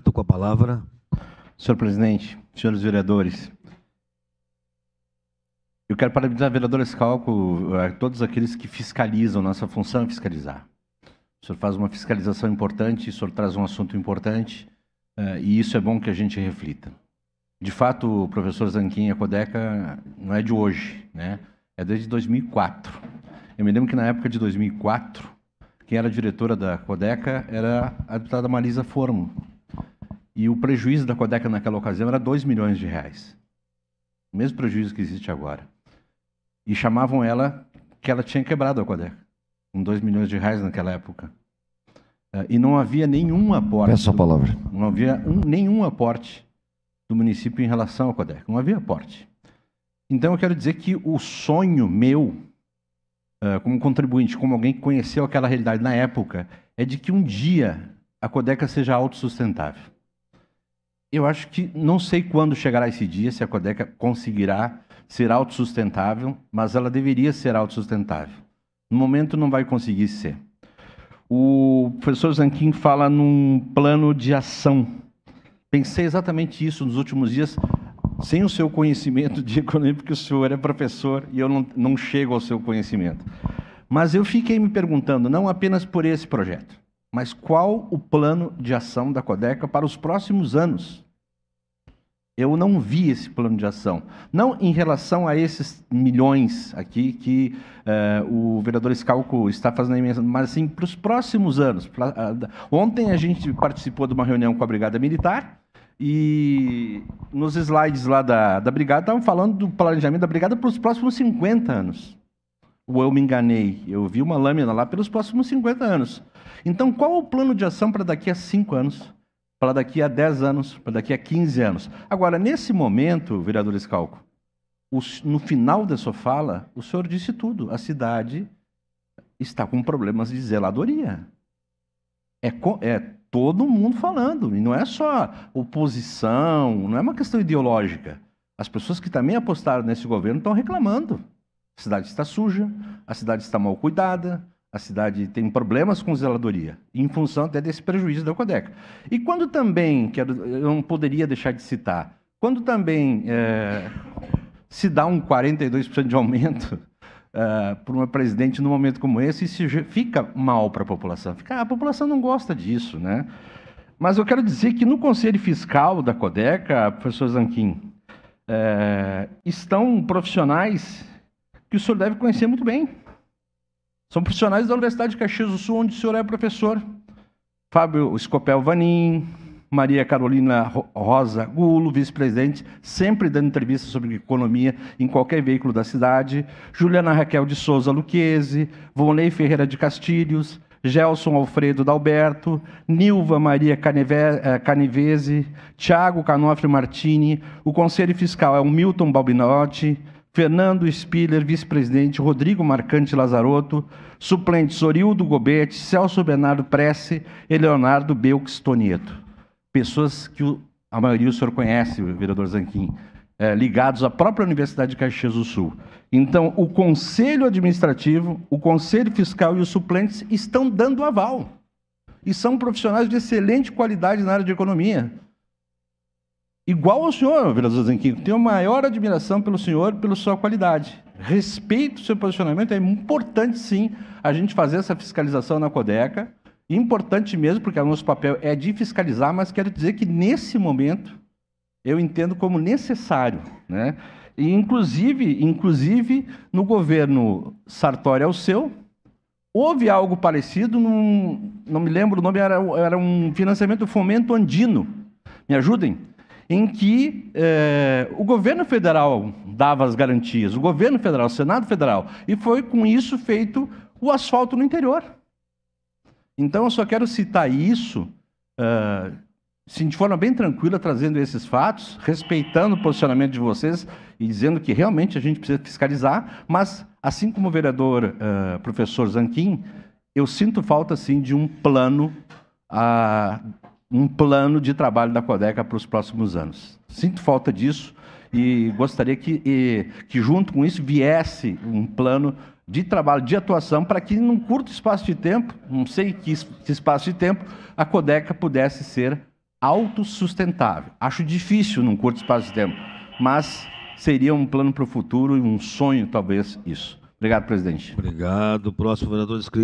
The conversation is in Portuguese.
Com a palavra. Senhor presidente, senhores vereadores, eu quero parabenizar o vereador Schalco, a todos aqueles que fiscalizam. Nossa função é fiscalizar. O senhor faz uma fiscalização importante, o senhor traz um assunto importante, e isso é bom que a gente reflita. De fato, o professor Zanquim, a Codeca não é de hoje, né? É desde 2004. Eu me lembro que na época de 2004, quem era diretora da Codeca era a deputada Marisa Formo. E o prejuízo da Codeca naquela ocasião era 2 milhões de reais. O mesmo prejuízo que existe agora. E chamavam ela que ela tinha quebrado a Codeca, com 2 milhões de reais naquela época. E não havia nenhum aporte. Peço a palavra. Não havia nenhum aporte do município em relação à Codeca. Não havia aporte. Então eu quero dizer que o sonho meu, como contribuinte, como alguém que conheceu aquela realidade na época, é de que um dia a Codeca seja autossustentável. Eu acho que não sei quando chegará esse dia, se a Codeca conseguirá ser autossustentável, mas ela deveria ser autossustentável. No momento não vai conseguir ser. O professor Zanquim fala num plano de ação. Pensei exatamente isso nos últimos dias, sem o seu conhecimento de economia, porque o senhor é professor e eu não chego ao seu conhecimento. Mas eu fiquei me perguntando, não apenas por esse projeto, mas qual o plano de ação da Codeca para os próximos anos? Eu não vi esse plano de ação. Não em relação a esses milhões aqui que o vereador Schalco está fazendo a emenda, mas sim para os próximos anos. Ontem a gente participou de uma reunião com a Brigada Militar e nos slides lá da Brigada estavam falando do planejamento da Brigada para os próximos 50 anos. Ou eu me enganei? Eu vi uma lâmina lá pelos próximos 50 anos. Então, qual é o plano de ação para daqui a 5 anos? Para daqui a 10 anos? Para daqui a 15 anos? Agora, nesse momento, vereador Schalco, no final da sua fala, o senhor disse tudo. A cidade está com problemas de zeladoria. É todo mundo falando. E não é só oposição, não é uma questão ideológica. As pessoas que também apostaram nesse governo estão reclamando. A cidade está suja, a cidade está mal cuidada, a cidade tem problemas com zeladoria, em função até desse prejuízo da Codeca. E quando também, eu não poderia deixar de citar, quando também se dá um 42% de aumento por uma presidente num momento como esse, isso fica mal para a população. A população não gosta disso, né? Mas eu quero dizer que no Conselho Fiscal da Codeca, professor Zanquim, estão profissionais que o senhor deve conhecer muito bem. São profissionais da Universidade de Caxias do Sul, onde o senhor é professor. Fábio Scopel Vanin, Maria Carolina Rosa Gulo, vice-presidente, sempre dando entrevistas sobre economia em qualquer veículo da cidade. Juliana Raquel de Souza Luquezzi, Vonley Ferreira de Castilhos, Gelson Alfredo Dalberto, Nilva Maria Canivese, Tiago Canofre Martini. O Conselho Fiscal é o Milton Balbinotti, Fernando Spiller, vice-presidente, Rodrigo Marcante Lazarotto, suplentes Orildo Gobete, Celso Bernardo Prece e Leonardo Belks Tonieto. Pessoas que a maioria o senhor conhece, o vereador Zanquim, ligados à própria Universidade de Caxias do Sul. Então, o Conselho Administrativo, o Conselho Fiscal e os suplentes estão dando aval. E são profissionais de excelente qualidade na área de economia. Igual ao senhor, vereador Zanquim, tenho a maior admiração pelo senhor, pela sua qualidade. Respeito o seu posicionamento, é importante sim a gente fazer essa fiscalização na Codeca, importante mesmo, porque o nosso papel é de fiscalizar, mas quero dizer que nesse momento eu entendo como necessário, né? E inclusive no governo Sartori Alceu, houve algo parecido, não me lembro o nome, era um financiamento do Fomento Andino, me ajudem? Em que o governo federal dava as garantias, o governo federal, o Senado Federal, e foi com isso feito o asfalto no interior. Então, eu só quero citar isso, de forma bem tranquila, trazendo esses fatos, respeitando o posicionamento de vocês e dizendo que realmente a gente precisa fiscalizar, mas, assim como o vereador professor Zanquim, eu sinto falta, sim, de um plano de trabalho da Codeca para os próximos anos. Sinto falta disso e gostaria que junto com isso, viesse um plano de trabalho, de atuação, para que, num curto espaço de tempo, não sei que espaço de tempo, a Codeca pudesse ser autossustentável. Acho difícil num curto espaço de tempo, mas seria um plano para o futuro e um sonho, talvez, isso. Obrigado, presidente. Obrigado. Próximo vereador inscrito.